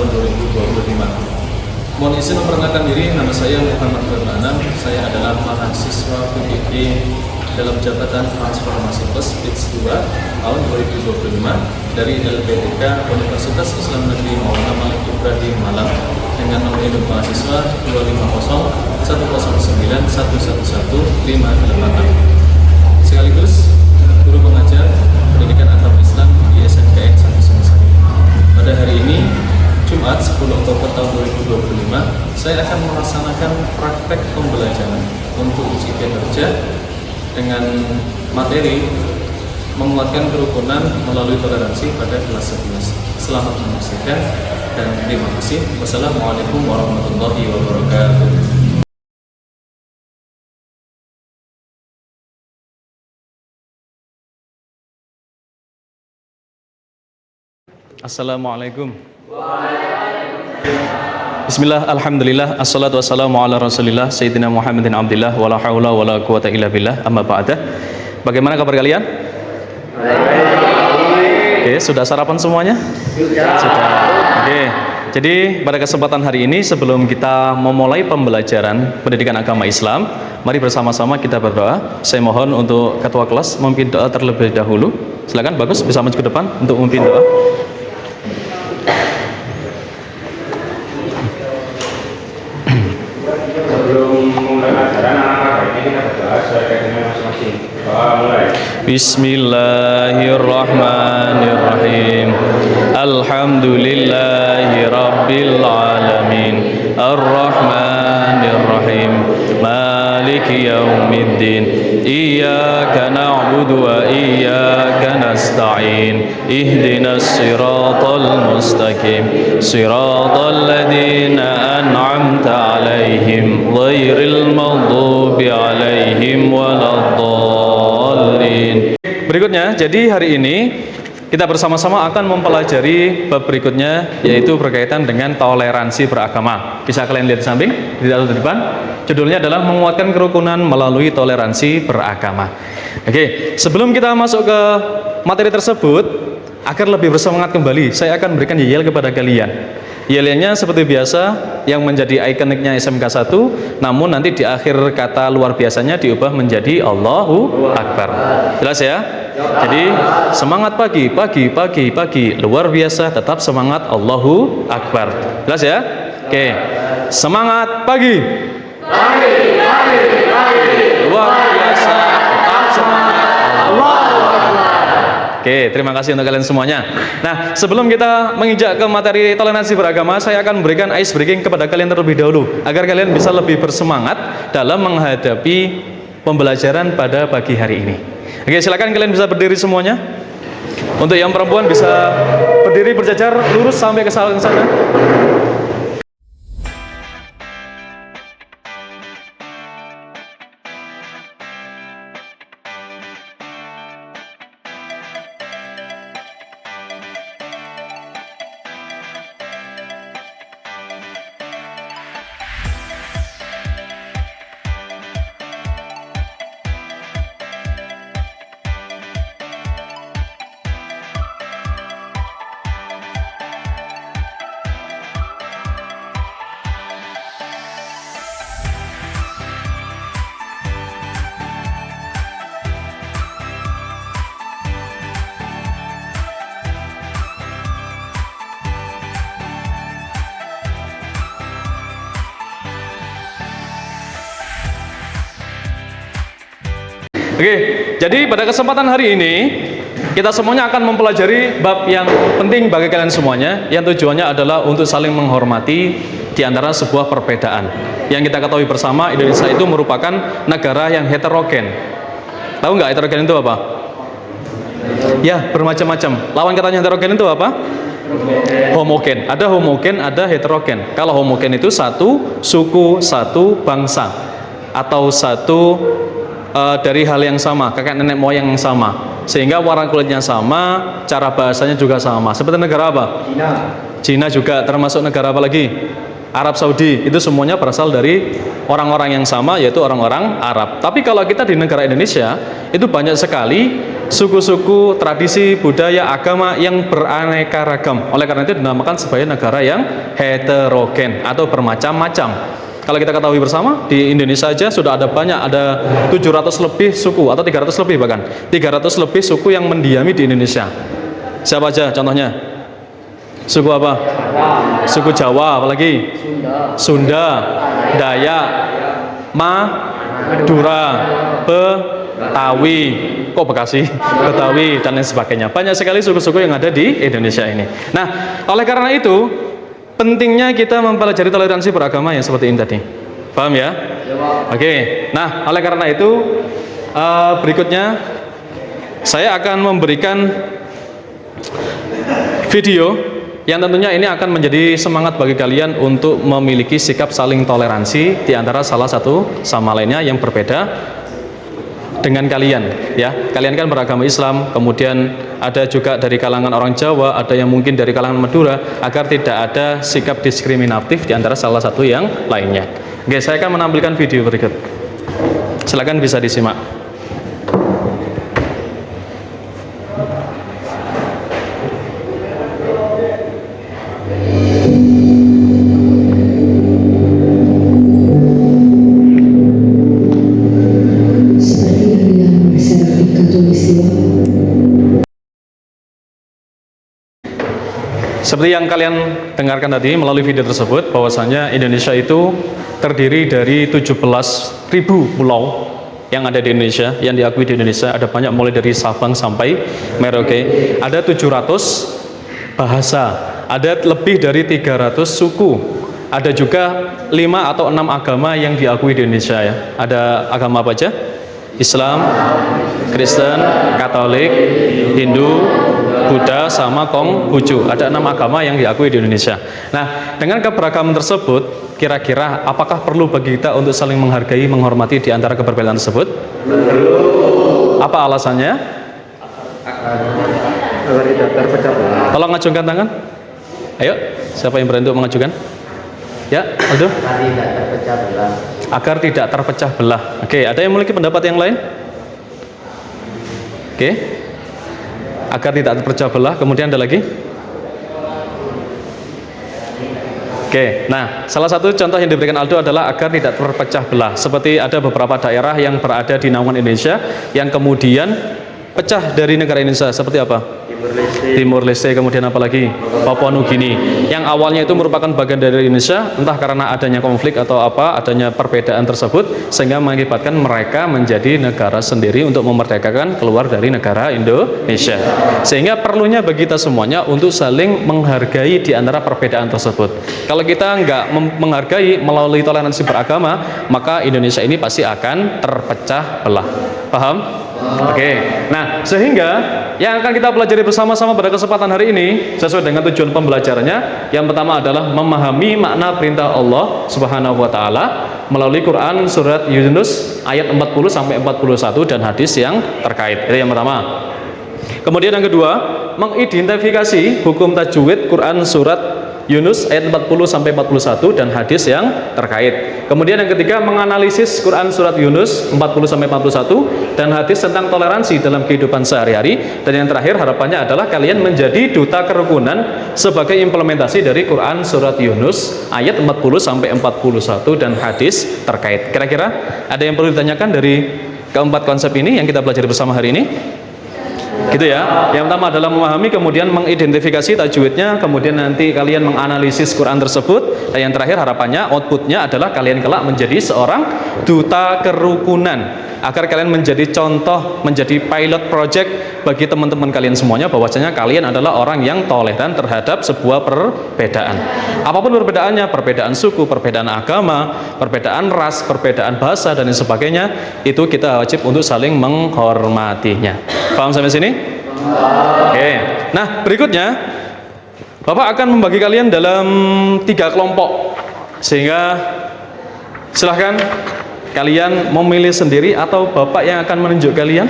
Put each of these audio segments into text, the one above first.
tahun 2025. Mohon izin memperkenalkan diri, nama saya Muhammad Firman. Saya adalah mahasiswa PPD dalam jabatan Transformasi Plus Batch 2 tahun 2025 dari LPTK Universitas Islam Negeri Maulana Malik Ibrahim Malang dengan nomor induk mahasiswa 25010111158. Sekaligus guru pengajar pendidikan agama Islam di SMKN Santri Singosari. Pada hari ini Jumat 10 Oktober tahun 2025, saya akan melaksanakan praktek pembelajaran untuk uji kinerja dengan materi menguatkan kerukunan melalui toleransi pada kelas 11. Selamat menyaksikan dan terima kasih. Wassalamualaikum warahmatullahi wabarakatuh. Assalamualaikum. Bismillah, alhamdulillah, assalatu wassalamu ala rasulillah Sayyidina Muhammadin abdillah wa la hawla wa la quwata illa billah, amma ba'da. Bagaimana kabar kalian? Oke, sudah sarapan semuanya? Sudah. Oke, jadi pada kesempatan hari ini sebelum kita memulai pembelajaran pendidikan agama Islam, mari bersama-sama kita berdoa. Saya mohon untuk ketua kelas memimpin doa terlebih dahulu. Silakan, Bagus, bisa maju ke depan untuk memimpin doa. Bismillahirrahmanirrahim. Alhamdulillahi rabbil alamin. Ar-Rahmanirrahim. Maliki yaumiddin. Iyyaka na'budu wa iyyaka nasta'in. Ihdinas siratal mustaqim. Siratal ladzina an'amta 'alaihim ghairil maghdubi 'alaihim waladdallin. Berikutnya, jadi hari ini kita bersama-sama akan mempelajari bab berikutnya, yaitu berkaitan dengan toleransi beragama. Bisa kalian lihat di samping, tidak di depan. Judulnya adalah menguatkan kerukunan melalui toleransi beragama. Oke, sebelum kita masuk ke materi tersebut, agar lebih bersemangat kembali, saya akan berikan yel kepada kalian. Yel-yelnya seperti biasa, yang menjadi ikoniknya SMK 1, namun nanti di akhir kata luar biasanya diubah menjadi Allahu Akbar. Jelas ya? Jadi semangat pagi, luar biasa, tetap semangat Allahu Akbar. Jelas ya? Oke, semangat pagi. Luar biasa, tetap semangat Allahu Akbar. Oke, terima kasih untuk kalian semuanya. Nah, sebelum kita menginjak ke materi toleransi beragama, saya akan memberikan ice breaking kepada kalian terlebih dahulu, agar kalian bisa lebih bersemangat dalam menghadapi pembelajaran pada pagi hari ini. Oke, silakan kalian bisa berdiri semuanya. Untuk yang perempuan bisa berdiri berjajar lurus sampai ke sana. Oke, jadi pada kesempatan hari ini kita semuanya akan mempelajari bab yang penting bagi kalian semuanya, yang tujuannya adalah untuk saling menghormati di antara sebuah perbedaan. Yang kita ketahui bersama, Indonesia itu merupakan negara yang heterogen. Tahu nggak heterogen itu apa? Ya, bermacam-macam. Lawan katanya heterogen itu apa? Homogen. Ada homogen, ada heterogen. Kalau homogen itu satu suku, satu bangsa, atau satu dari hal yang sama, kakek nenek moyang yang sama, sehingga warna kulitnya sama, cara bahasanya juga sama. Seperti negara apa? Cina juga termasuk negara apa lagi? Arab Saudi. Itu semuanya berasal dari orang-orang yang sama, yaitu orang-orang Arab. Tapi kalau kita di negara Indonesia, itu banyak sekali suku-suku, tradisi, budaya, agama yang beraneka ragam. Oleh karena itu dinamakan sebagai negara yang heterogen atau bermacam-macam. Kalau kita ketahui bersama, di Indonesia aja sudah ada banyak, ada 700 lebih suku atau 300 lebih bahkan 300 lebih suku yang mendiami di Indonesia. Siapa aja contohnya? Suku apa? Suku Jawa, apalagi? Sunda, Dayak, Madura, Betawi, kok Bekasi, Betawi, dan lain sebagainya. Banyak sekali suku-suku yang ada di Indonesia ini. Nah, oleh karena itu, pentingnya kita mempelajari toleransi beragama yang seperti ini tadi. Paham ya? Oke. Nah, oleh karena itu, berikutnya saya akan memberikan video yang tentunya ini akan menjadi semangat bagi kalian untuk memiliki sikap saling toleransi di antara salah satu sama lainnya yang berbeda dengan kalian, ya. Kalian kan beragama Islam, kemudian ada juga dari kalangan orang Jawa, ada yang mungkin dari kalangan Madura, agar tidak ada sikap diskriminatif di antara salah satu yang lainnya. Oke, saya akan menampilkan video berikut. Silakan bisa disimak. Seperti yang kalian dengarkan tadi melalui video tersebut, bahwasanya Indonesia itu terdiri dari 17.000 pulau yang ada di Indonesia, yang diakui di Indonesia. Ada banyak, mulai dari Sabang sampai Merauke. Ada 700 bahasa, ada lebih dari 300 suku. Ada juga 5 atau 6 agama yang diakui di Indonesia, ya. Ada agama apa aja? Islam, Kristen, Katolik, Hindu, Buddha, sama Konghucu. Ada 6 agama yang diakui di Indonesia. Nah, dengan keberagaman tersebut, kira-kira apakah perlu bagi kita untuk saling menghargai, menghormati di antara keberbedaan tersebut? Apa alasannya? Tolong ngacungkan tangan. Ayo, siapa yang berani untuk mengajukan? Ya, Aldo. Agar tidak terpecah belah. Oke, ada yang memiliki pendapat yang lain? Oke. Agar tidak terpecah belah. Kemudian ada lagi? Oke. Nah, salah satu contoh yang diberikan Aldo adalah agar tidak terpecah belah. Seperti ada beberapa daerah yang berada di naungan Indonesia yang kemudian pecah dari negara Indonesia. Seperti apa? Timur Leste, kemudian apa lagi? Papua Nugini, yang awalnya itu merupakan bagian dari Indonesia, entah karena adanya konflik atau apa, adanya perbedaan tersebut, sehingga mengakibatkan mereka menjadi negara sendiri untuk memerdekakan keluar dari negara Indonesia. Sehingga perlunya bagi kita semuanya untuk saling menghargai di antara perbedaan tersebut. Kalau kita nggak menghargai melalui toleransi beragama, maka Indonesia ini pasti akan terpecah belah. Paham? Oke. Nah, sehingga yang akan kita pelajari bersama-sama pada kesempatan hari ini sesuai dengan tujuan pembelajarannya, yang pertama adalah memahami makna perintah Allah Subhanahu wa taala melalui Quran surat Yunus ayat 40 sampai 41 dan hadis yang terkait. Itu yang pertama. Kemudian yang kedua, mengidentifikasi hukum tajwid Quran surat Yunus ayat 40 sampai 41 dan hadis yang terkait. Kemudian yang ketiga, menganalisis Quran surat Yunus 40 sampai 41 dan hadis tentang toleransi dalam kehidupan sehari-hari. Dan yang terakhir, harapannya adalah kalian menjadi duta kerukunan sebagai implementasi dari Quran surat Yunus ayat 40 sampai 41 dan hadis terkait. Kira-kira ada yang perlu ditanyakan dari keempat konsep ini yang kita pelajari bersama hari ini? Gitu ya. Yang pertama adalah memahami, kemudian mengidentifikasi tajwidnya, kemudian nanti kalian menganalisis Quran tersebut, dan yang terakhir harapannya outputnya adalah kalian kelak menjadi seorang duta kerukunan, agar kalian menjadi contoh, menjadi pilot project bagi teman-teman kalian semuanya, bahwasanya kalian adalah orang yang toleran terhadap sebuah perbedaan. Apapun perbedaannya, perbedaan suku, perbedaan agama, perbedaan ras, perbedaan bahasa dan lain sebagainya, itu kita wajib untuk saling menghormatinya. Paham sampai sini? Oke. Nah, berikutnya Bapak akan membagi kalian dalam 3 kelompok, sehingga silahkan kalian memilih sendiri atau Bapak yang akan menunjuk kalian.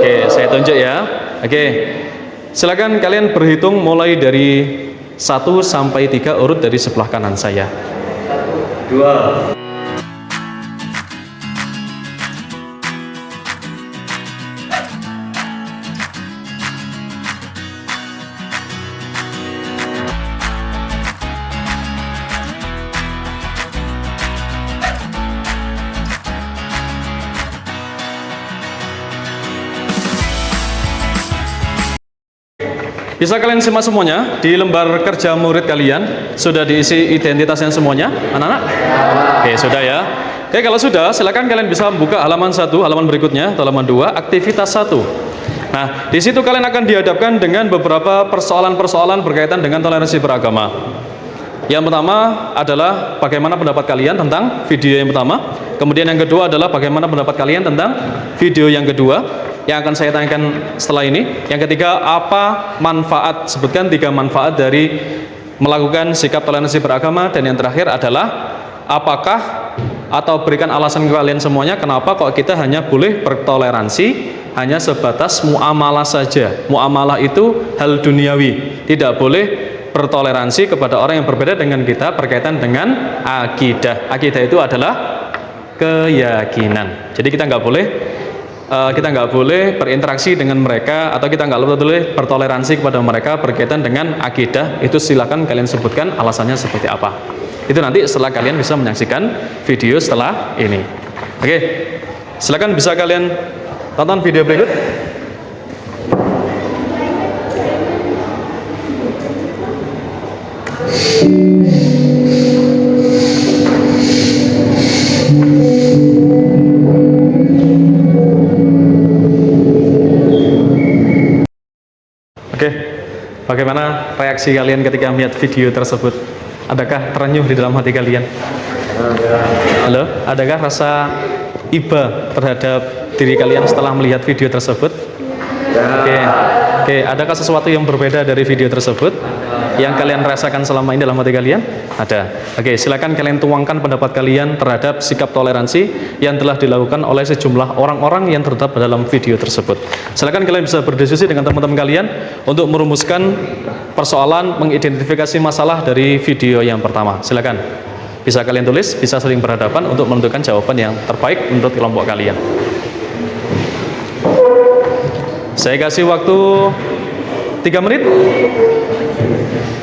Oke, saya tunjuk ya. Oke, silakan kalian berhitung mulai dari 1 sampai 3, urut dari sebelah kanan saya. 2. Bisa kalian simak semuanya di lembar kerja murid kalian. Sudah diisi identitasnya semuanya, anak-anak? Oke, sudah ya. Oke, kalau sudah, silakan kalian bisa membuka halaman 1, halaman berikutnya, atau halaman 2, aktivitas 1. Nah, di situ kalian akan dihadapkan dengan beberapa persoalan-persoalan berkaitan dengan toleransi beragama. Yang pertama adalah bagaimana pendapat kalian tentang video yang pertama. Kemudian yang kedua adalah bagaimana pendapat kalian tentang video yang kedua yang akan saya tanyakan setelah ini. Yang ketiga, apa manfaat, sebutkan 3 manfaat dari melakukan sikap toleransi beragama. Dan yang terakhir adalah apakah atau berikan alasan ke kalian semuanya kenapa kok kita hanya boleh bertoleransi hanya sebatas muamalah saja. Muamalah itu hal duniawi, tidak boleh bertoleransi kepada orang yang berbeda dengan kita berkaitan dengan akidah. Akidah itu adalah keyakinan. Jadi kita nggak boleh berinteraksi dengan mereka, atau kita nggak boleh bertoleransi kepada mereka berkaitan dengan akidah. Itu silakan kalian sebutkan alasannya seperti apa. Itu nanti setelah kalian bisa menyaksikan video setelah ini. Oke, silakan bisa kalian tonton video berikut. Oke, bagaimana reaksi kalian ketika melihat video tersebut? Adakah terenyuh di dalam hati kalian? Halo, adakah rasa iba terhadap diri kalian setelah melihat video tersebut? Oke, adakah sesuatu yang berbeda dari video tersebut yang kalian rasakan selama ini dalam hati kalian? Ada. Oke, silakan kalian tuangkan pendapat kalian terhadap sikap toleransi yang telah dilakukan oleh sejumlah orang-orang yang terdapat dalam video tersebut. Silakan kalian bisa berdiskusi dengan teman-teman kalian untuk merumuskan persoalan, mengidentifikasi masalah dari video yang pertama. Silakan. Bisa kalian tulis, bisa saling berhadapan untuk menentukan jawaban yang terbaik menurut kelompok kalian. Saya kasih waktu 3 menit.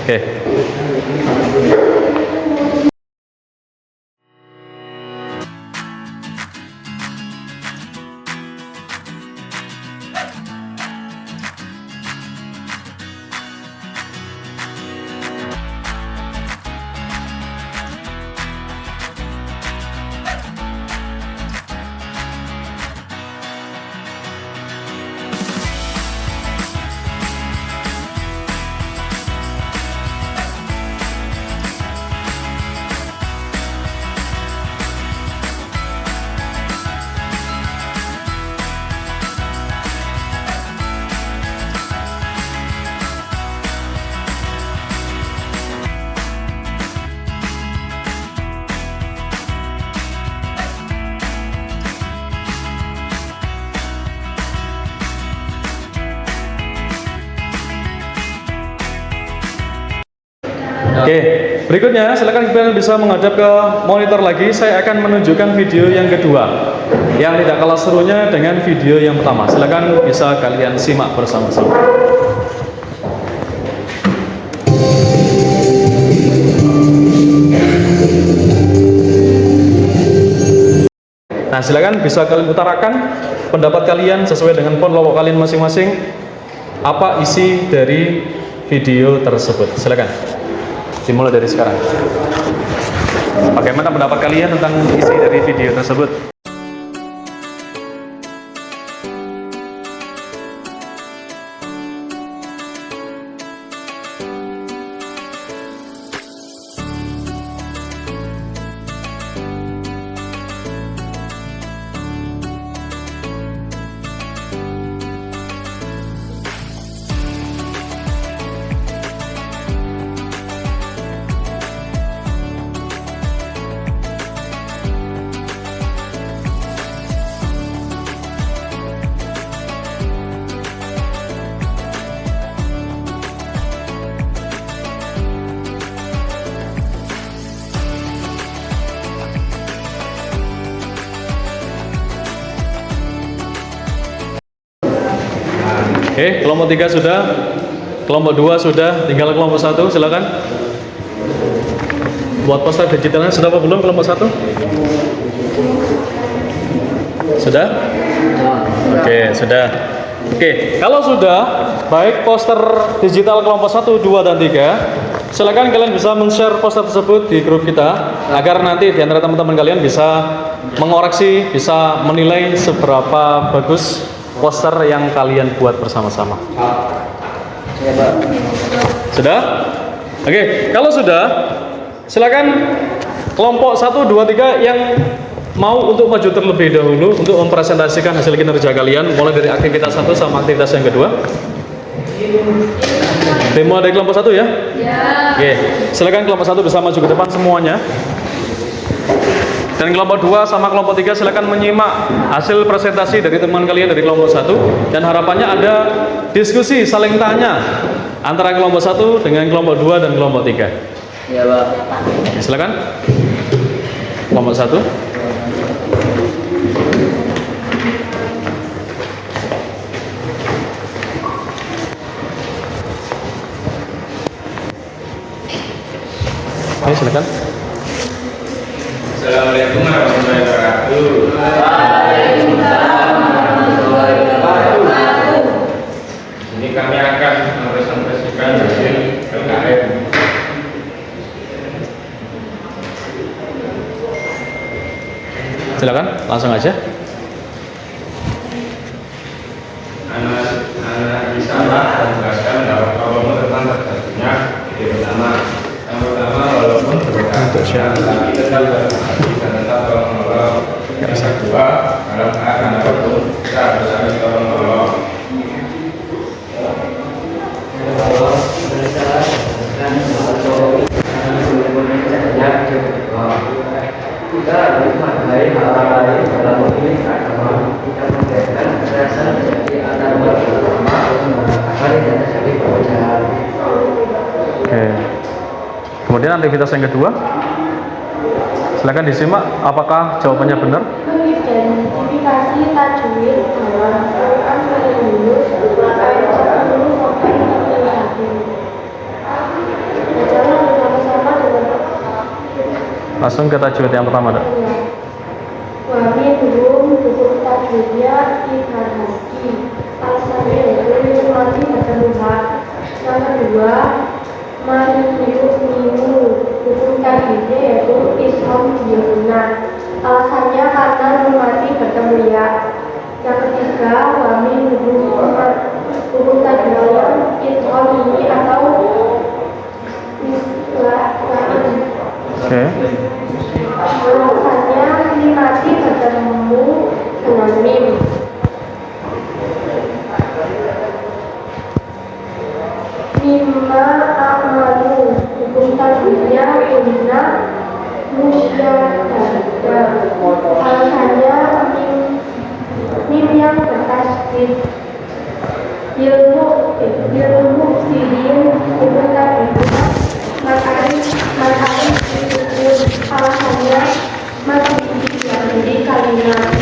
Oke. Oke, berikutnya silakan kalian bisa menghadap ke monitor lagi. Saya akan menunjukkan video yang kedua yang tidak kalah serunya dengan video yang pertama. Silakan bisa kalian simak bersama-sama. Nah, silakan bisa kalian utarakan pendapat kalian sesuai dengan kelompok kalian masing-masing. Apa isi dari video tersebut? Silakan. Dimulai dari sekarang. Bagaimana pendapat kalian tentang isi dari video tersebut? Oke, kelompok 3 sudah, kelompok 2 sudah, tinggal kelompok 1, silakan. Buat poster digitalnya sudah apa belum kelompok 1? Sudah? Oke, sudah. Oke, kalau sudah baik poster digital kelompok 1, 2, dan 3, silakan kalian bisa men-share poster tersebut di grup kita agar nanti di antara teman-teman kalian bisa mengoreksi, bisa menilai seberapa bagus poster yang kalian buat bersama-sama. Sudah? Oke, kalau sudah, silakan kelompok 1, 2, 3 yang mau untuk maju terlebih dahulu untuk mempresentasikan hasil kinerja kalian mulai dari aktivitas 1 sama aktivitas yang kedua. Demo dari kelompok 1 ya? Ya. Oke, silakan kelompok 1 bisa maju ke depan semuanya. Dan kelompok 2 sama kelompok 3 silakan menyimak hasil presentasi dari teman kalian dari kelompok 1 dan harapannya ada diskusi saling tanya antara kelompok 1 dengan kelompok 2 dan kelompok 3. Ya, Pak. Oke, silakan. Kelompok 1. Oke, silakan. Assalamualaikum warahmatullahi wabarakatuh. Ini kami akan mempresentasikan hasil LKM. Silakan, langsung aja. Anak Isalah menjelaskan dapat walaupun tentang terjadinya ide pertama. Yang pertama walaupun berbeda, tapi tetap berhati dan tetap tolong menolong. Yang kedua, dalam keadaan apapun kita harus saling tolong menolong. Kita harus menghargai hal lain dalam memilih agama. Kita memberikan kekerasan terjadi antar umat beragama agar tidak terjadi perpecahan. Oke. Kemudian aktivitas yang kedua, silakan disimak apakah jawabannya benar. Mengidentifikasi tajwid dalam Quran Surat Yunus ayat 10 sampai 31. Bacalah bersama-sama dengan Langsung ke tajwid yang pertama, Dok. Wami belum hukum tajwidnya ibadah alasannya yaitu mati bertemukan. Yang kedua, Marius Minu hukum tajwidnya yaitu Islam Yunus. Alasannya karena mati bertemu ya. Yang ketiga, Wami hukum tajwidnya Islam ini atau Oke. alasannya mati bertemu dengan mim. Mimma amalu hukum tajwidnya guna musyadah. Alasannya mim yang bertasydid. Ilmu sidin hukum tajwidnya Matarif alasannya masih jadi kalimat.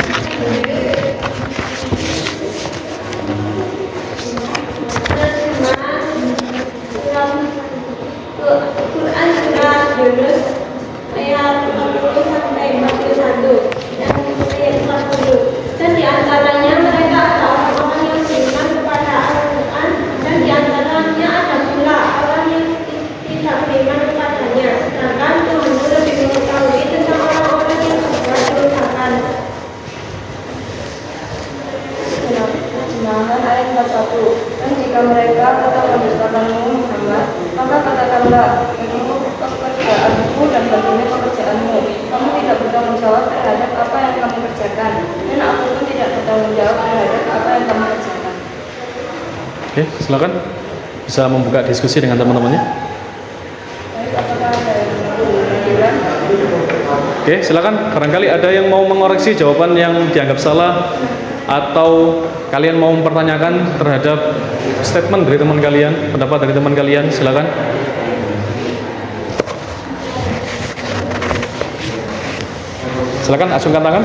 Quran surat Yunus ayat 40 sampai 41 dan ayat 40. Dan diantaranya mereka adalah orang yang beriman kepada Al-Quran dan diantaranya ada pula orang yang tidak beriman kepadanya. Sedangkan Tuhan lebih mengetahui tentang orang-orang yang berbuat kerusakan. Terjemahan ayat 41. Dan jika mereka tetap mendustakanmu Muhammad, maka katakanlah ini pekerjaanku dan baginya pekerjaanmu. Kamu tidak bertanggung jawab terhadap apa yang kamu kerjakan, dan aku pun tidak bertanggung jawab terhadap apa yang kamu kerjakan. Oke, silakan bisa membuka diskusi dengan teman-temannya. Apakah ada yang mengulangi? Oke, silakan. Barangkali ada yang mau mengoreksi jawaban yang dianggap salah atau kalian mau mempertanyakan terhadap statement dari teman kalian, pendapat dari teman kalian, silakan. Silakan acungkan tangan.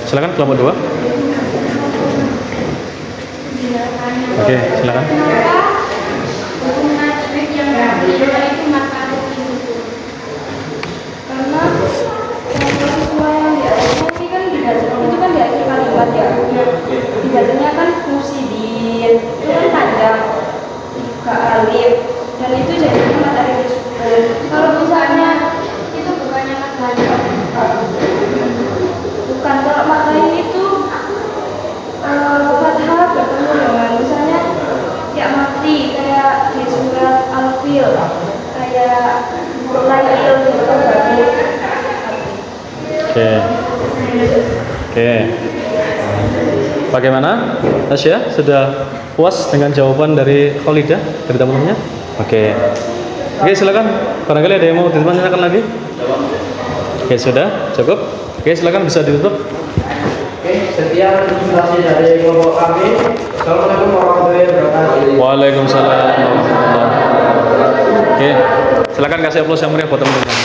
Silakan kelompok 2. Oke, silakan. Hukum tajwid yang berbeda itu makanan itu. alif dan itu jadi matahari tersebut. Kalau misalnya itu bukannya matahari, bukan, kalau matahari itu fathah bertemu dengan misalnya ya mati kayak di surat Al-Fil, kayak Lail gitu berarti. Oke. Bagaimana? Tasya, sudah puas dengan jawaban dari Khalidah, dari teman-temannya? Oke, silakan. Barangkali ada yang mau ditanyakan lagi? Oke, sudah cukup. Oke, silakan bisa ditutup. Oke, sekian presentasi dari kelompok kami. Assalamualaikum warahmatullahi wabarakatuh. Waalaikumsalam warahmatullahi wabarakatuh. Oke, silakan kasih aplaus yang meriah buat teman-teman.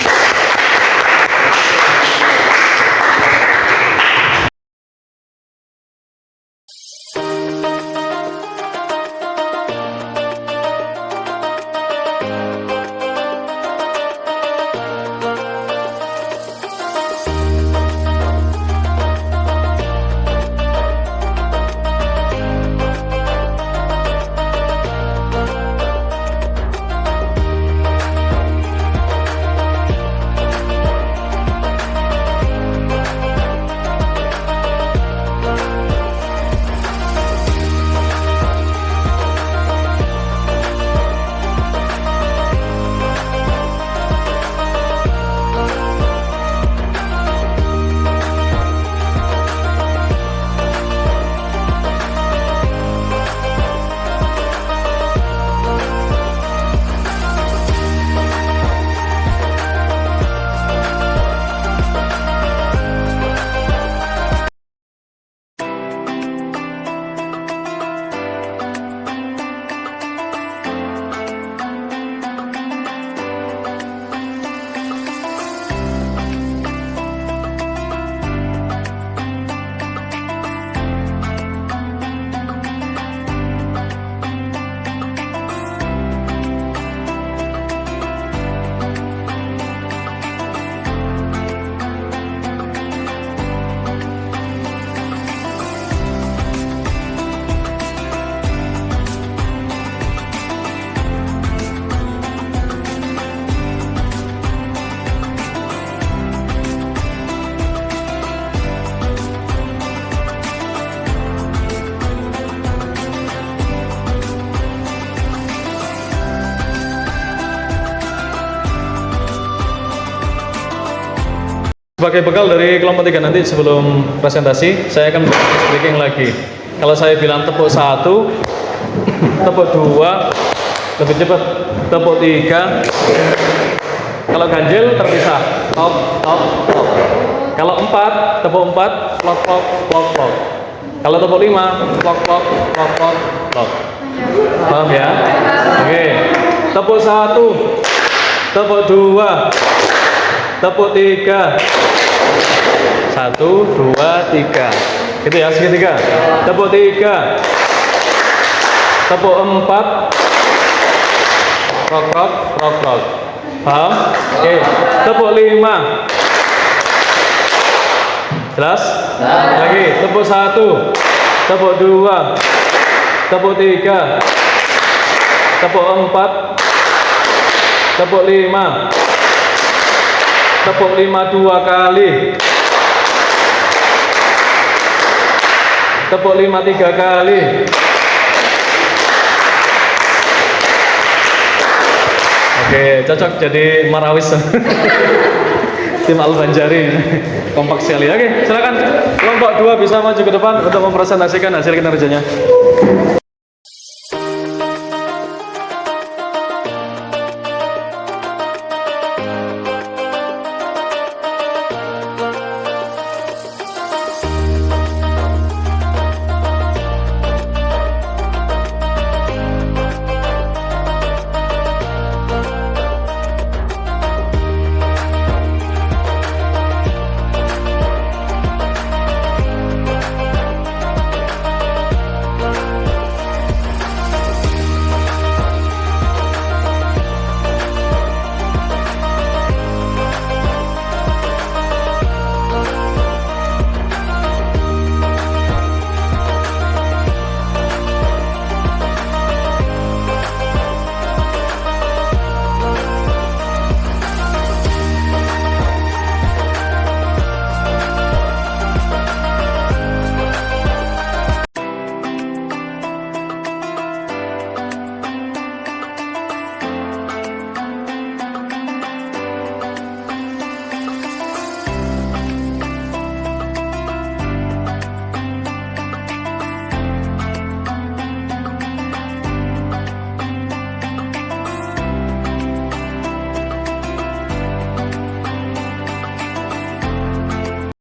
Sebagai bekal dari kelompok 3 nanti sebelum presentasi, saya akan breaking lagi. Kalau saya bilang tepuk 1, tepuk 2, lebih cepat, tepuk 3. Kalau ganjil terpisah, top, top, top. Kalau 4, tepuk 4, plok, plok, plok, plok. Kalau tepuk 5, plok, plok, plok, plok, plok. Paham ya? Oke. Tepuk 1, tepuk 2, tepuk 3. 1, 2, 3. Itu ya, segitiga. Tepuk 3. Tepuk 4. Krok, krok, krok, krok. Paham? Oke. Tepuk 5. Jelas? Lagi. Tepuk 1. Tepuk 2. Tepuk 3. Tepuk 4. Tepuk 5. Tepuk 5 2 kali. Tepuk 5 3 kali. Oke, cocok jadi marawis. Tim Al-Banjari. Kompak sekali. Oke, silakan kelompok 2 bisa maju ke depan untuk mempresentasikan hasil kinerjanya.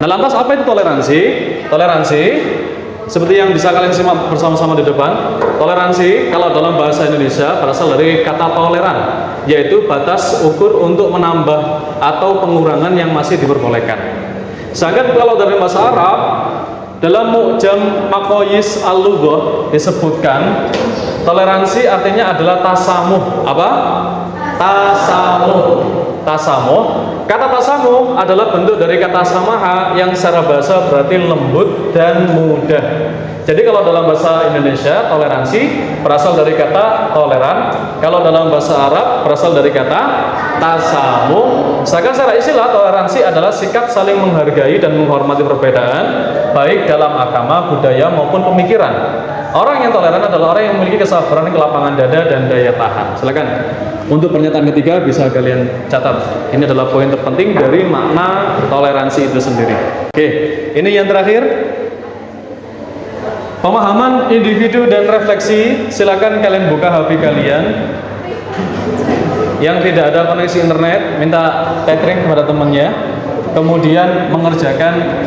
Nah, lantas apa itu toleransi? Toleransi seperti yang bisa kalian simak bersama-sama di depan. Toleransi kalau dalam bahasa Indonesia berasal dari kata toleran, yaitu batas ukur untuk menambah atau pengurangan yang masih diperbolehkan. Sedangkan kalau dari bahasa Arab, dalam Mu'jam Maqayis Al-Lughah disebutkan toleransi artinya adalah tasamuh. Apa? Tasamuh. Tasamuh. Kata tasamuh adalah bentuk dari kata samaha yang secara bahasa berarti lembut dan mudah. Jadi kalau dalam bahasa Indonesia toleransi berasal dari kata toleran, kalau dalam bahasa Arab berasal dari kata tasamuh. Sedangkan secara istilah toleransi adalah sikap saling menghargai dan menghormati perbedaan baik dalam agama, budaya maupun pemikiran. Orang yang toleran adalah orang yang memiliki kesabaran, kelapangan dada dan daya tahan. Silakan. Untuk pernyataan ketiga bisa kalian catat. Ini adalah poin terpenting dari makna toleransi itu sendiri. Oke, ini yang terakhir. Pemahaman individu dan refleksi. Silakan kalian buka HP kalian. Yang tidak ada koneksi internet, minta tethering kepada temannya. Kemudian mengerjakan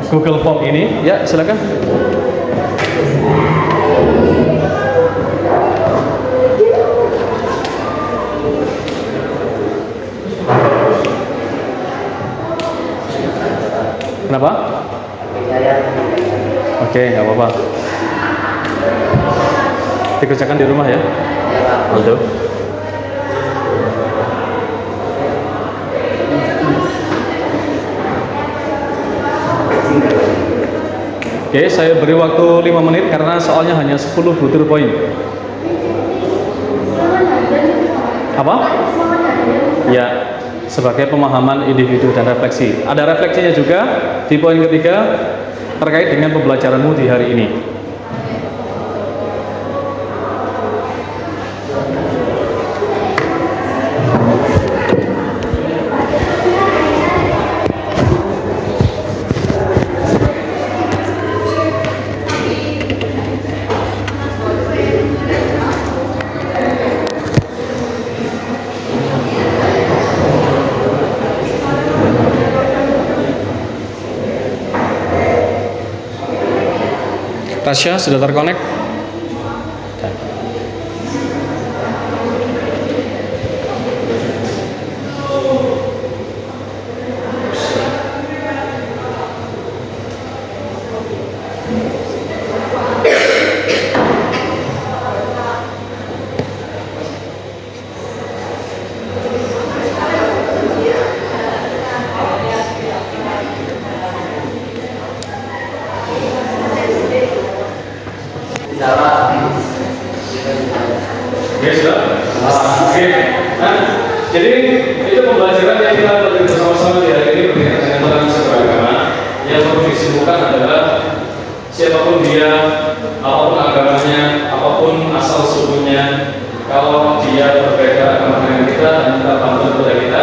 Google Form ini. Ya, silakan. Kenapa? Oke, nggak apa-apa. Dikerjakan di rumah ya. Aldo. Oke, saya beri waktu 5 menit karena soalnya hanya 10 butir poin. Apa? Ya, sebagai pemahaman individu dan refleksi. Ada refleksinya juga di poin ketiga terkait dengan pembelajaranmu di hari ini. Tasya sudah terkonek? Jadi itu pembelajaran yang kita pelajari bersama-sama di hari ini berkaitan dengan toleransi beragama. Yang perlu disimpulkan adalah siapapun dia, apapun agamanya, apapun asal sukunya, kalau dia berbeda agama dengan kita dan kita bantu kepada kita,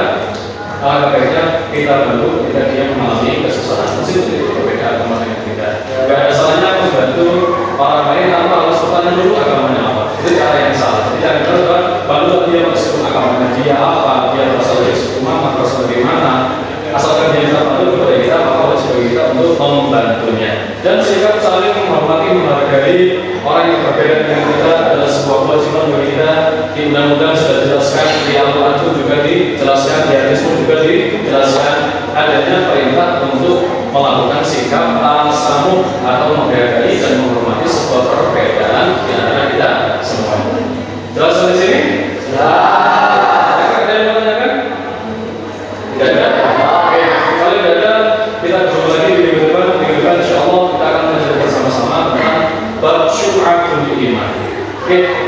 alangkah baiknya kita bantu ketika dia mengalami kesusahan. Meskipun itu berbeda agama dengan kita. Gak ada salahnya membantu orang lain tanpa harus bertanya dulu agamanya apa. Itu cara yang salah. Jadi jangan coba bantu dia meskipun agamanya dia apa, dia berasal dari suku mana, berasal dari mana. Asalkan dia bisa bantu kepada kita, maka wajib bagi kita untuk membantunya. Dan sikap saling menghormati, menghargai orang yang berbeda dengan kita adalah sebuah kewajiban bagi kita. Di undang-undang sudah dijelaskan, di Al-Quran juga dijelaskan, di hadis juga dijelaskan adanya perintah untuk melakukan sikap tasamuh atau menghargai dan menghormati sebuah perbedaan di antara kita semua. Jelas di sini? Ya. Ada yang mau menanyakan? Tidak ada? Oke. Kalau tidak ada, kita berjumpa lagi di minggu depan. Insya Allah kita akan belajar bersama-sama tentang bab syu'abul iman. Oke.